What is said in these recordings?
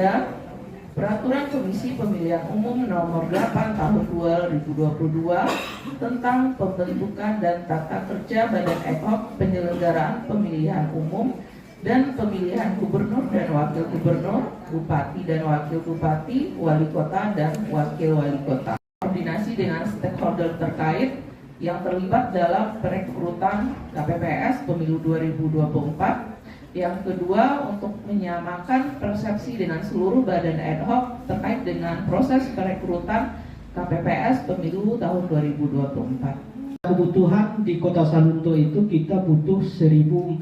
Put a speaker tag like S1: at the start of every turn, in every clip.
S1: 3, Peraturan Komisi Pemilihan Umum Nomor 8 Tahun 2022 tentang pembentukan dan tata kerja Badan Ad Hoc Penyelenggaraan Pemilihan Umum dan Pemilihan Gubernur dan Wakil Gubernur, Bupati dan Wakil Bupati, Wali Kota dan Wakil Wali Kota. Koordinasi dengan stakeholder terkait yang terlibat dalam perekrutan KPPS Pemilu 2024. Yang kedua, untuk menyamakan persepsi dengan seluruh badan ad hoc terkait dengan proses perekrutan KPPS Pemilu tahun 2024.
S2: Kebutuhan di Kota Salunto itu kita butuh 1.472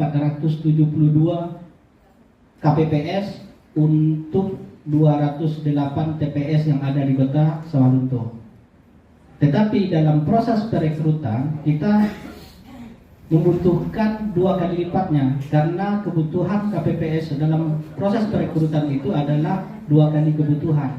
S2: KPPS untuk 208 TPS yang ada di Kota Salunto. Tetapi dalam proses perekrutan kita membutuhkan 2 kali lipatnya, karena kebutuhan KPPS dalam proses perekrutan itu adalah 2 kali kebutuhan.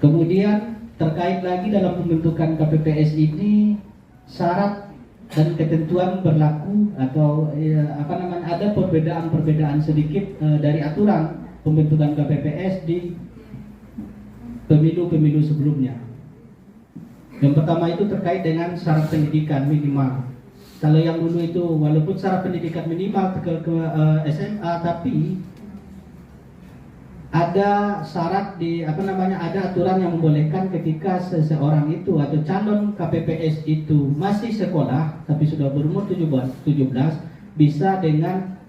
S2: Kemudian terkait lagi dalam pembentukan KPPS ini, syarat dan ketentuan berlaku atau ada perbedaan sedikit dari aturan pembentukan KPPS di pemilu-pemilu sebelumnya. Yang pertama itu terkait dengan syarat pendidikan minimal. Kalau yang dulu itu walaupun syarat pendidikan minimal ke SMA, tapi ada syarat ada aturan yang membolehkan ketika seseorang itu atau calon KPPS itu masih sekolah tapi sudah berumur 17 bisa dengan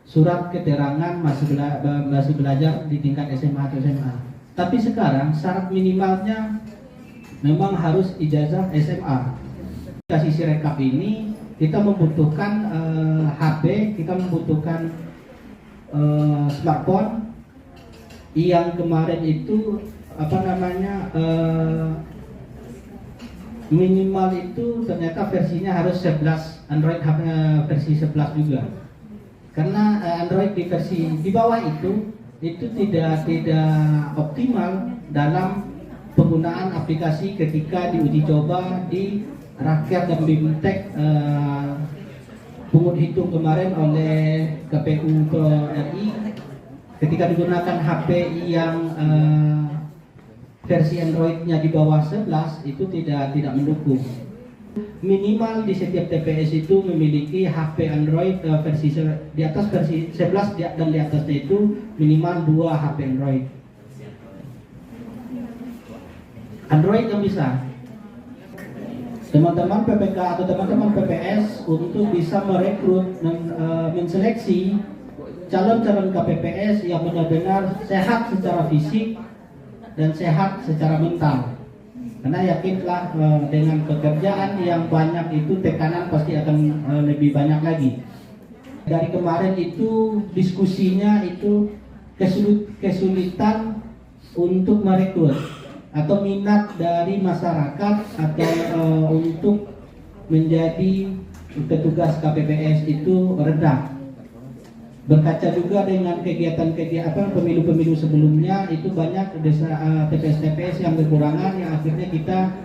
S2: surat keterangan masih belajar di tingkat SMA atau SMA. Tapi sekarang syarat minimalnya memang harus ijazah SMA. Kasih Sirekap ini kita membutuhkan HP, kita membutuhkan smartphone yang kemarin itu minimal itu ternyata versinya harus 11, Android versi 11 juga. Karena Android di versi di bawah itu tidak optimal dalam penggunaan aplikasi ketika diuji coba di Rakyat dan BIMTEK pungut hitung kemarin oleh KPU RI. Ketika digunakan HP yang versi Androidnya di bawah 11 itu tidak mendukung. Minimal di setiap TPS itu memiliki HP Android versi di atas versi 11 dan di atasnya itu minimal 2 HP Android yang bisa. Teman-teman PPK atau teman-teman PPS untuk bisa merekrut dan menseleksi calon-calon KPPS yang benar-benar sehat secara fisik dan sehat secara mental. Karena yakinlah dengan pekerjaan yang banyak itu tekanan pasti akan lebih banyak lagi. Dari kemarin itu diskusinya itu kesulitan untuk merekrut atau minat dari masyarakat atau untuk menjadi petugas KPPS itu rendah. Berkaca juga dengan kegiatan pemilu-pemilu sebelumnya itu banyak TPS-TPS yang kekurangan, yang akhirnya kita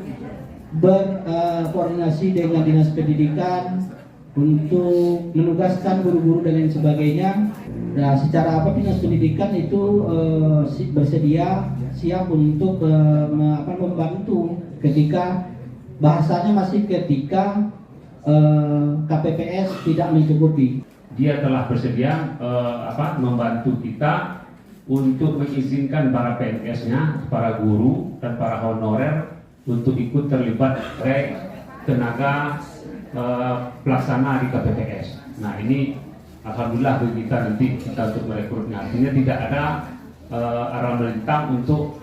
S2: berkoordinasi dengan Dinas Pendidikan untuk menugaskan guru-guru dan lain sebagainya. Nah, secara Dinas Pendidikan itu bersedia siap untuk membantu ketika bahasanya masih ketika KPPS tidak mencukupi.
S3: Dia telah bersedia membantu kita untuk mengizinkan para PNS-nya, para guru dan para honorer untuk ikut terlibat tenaga pelaksana di KPPS. Nah, ini alhamdulillah bagi kita nanti kita untuk merekrutnya. Artinya tidak ada arah melintang untuk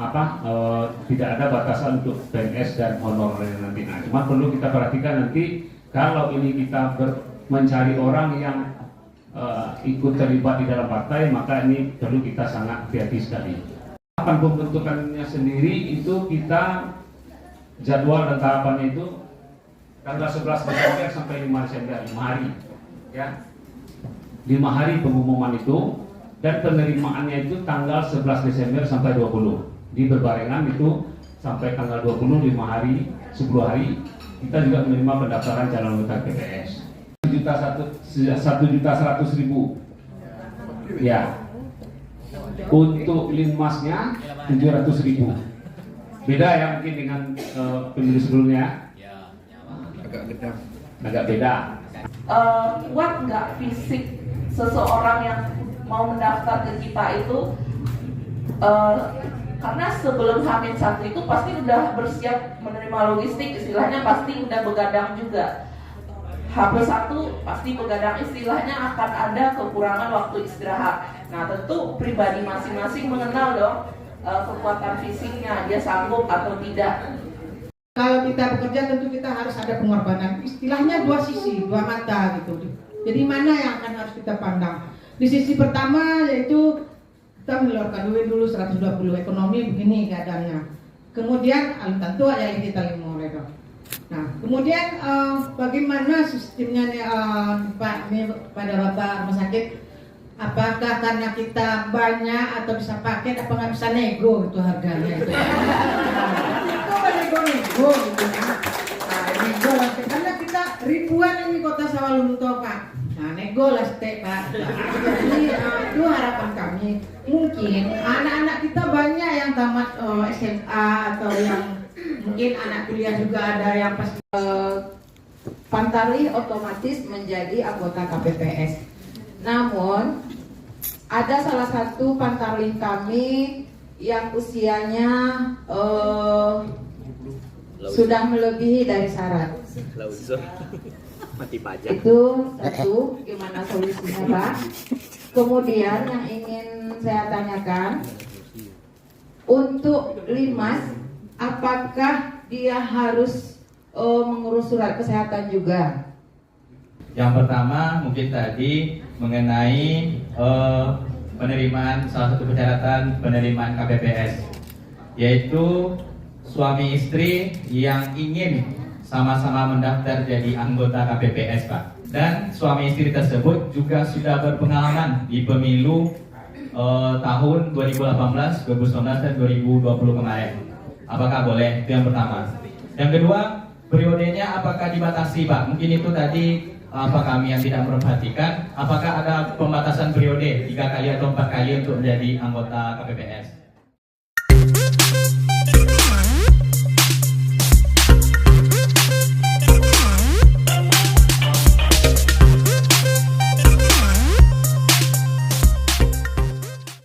S3: tidak ada batasan untuk PNS dan honorer nanti. Nah, cuma perlu kita perhatikan nanti kalau ini kita mencari orang yang ikut terlibat di dalam partai, maka ini perlu kita sangat hati-hati sekali. Tahapan pembentukannya sendiri itu kita jadwal dan tahapannya itu tanggal 11 Desember sampai 5 Desember, 5 hari ya. 5 hari pengumuman itu, dan penerimaannya itu tanggal 11 Desember sampai 20. Di berbarengan itu sampai tanggal 20, 5 hari, 10 hari kita juga menerima pendaftaran calon anggota KPPS. 1.100.000 Ya. Untuk linmasnya 700.000. Beda ya mungkin dengan pemilu sebelumnya. Agak beda.
S1: Kuat nggak fisik seseorang yang mau mendaftar ke kita itu? Karena sebelum H-1 itu pasti udah bersiap menerima logistik, istilahnya pasti udah begadang juga. H+1 pasti begadang, istilahnya akan ada kekurangan waktu istirahat. Nah tentu pribadi masing-masing mengenal dong kekuatan fisiknya, dia sanggup atau tidak.
S4: Kalau kita bekerja tentu kita harus ada pengorbanan, istilahnya dua sisi, dua mata gitu. Jadi mana yang akan harus kita pandang? Di sisi pertama yaitu kita mengeluarkan duit dulu 120, ekonomi begini keadaannya. Kemudian tentu ada yang kita lima mereka. Nah, kemudian bagaimana sistemnya nih Pak ini pada Bapak rumah sakit? Apakah karena kita banyak atau bisa paket, apa nggak bisa nego itu harganya itu? Itu nego gitu kan? Nah, nego lah, karena kita ribuan ini kota Sawalunto Pak. Nah, nego lah Pak. Jadi itu harapan kami. Mungkin anak-anak kita banyak yang tamat SMA atau yang mungkin anak kuliah juga ada yang pas
S5: Pantarlih otomatis menjadi anggota KPPS. Namun ada salah satu pantarlih kami yang usianya sudah melebihi dari syarat. Itu satu, gimana solusinya Pak? Kemudian yang ingin saya tanyakan, untuk Limas, apakah dia harus mengurus surat kesehatan juga?
S6: Yang pertama mungkin tadi mengenai penerimaan, salah satu persyaratan penerimaan KPPS, yaitu suami istri yang ingin sama-sama mendaftar jadi anggota KPPS Pak. Dan suami istri tersebut juga sudah berpengalaman di pemilu tahun 2018, 2019 dan 2020 kemarin. Apakah boleh? Itu yang pertama. Yang kedua, periodenya apakah dibatasi Pak? Mungkin itu tadi apa kami yang tidak memperhatikan. Apakah ada pembatasan periode 3 kali atau 4 kali untuk menjadi anggota KPPS?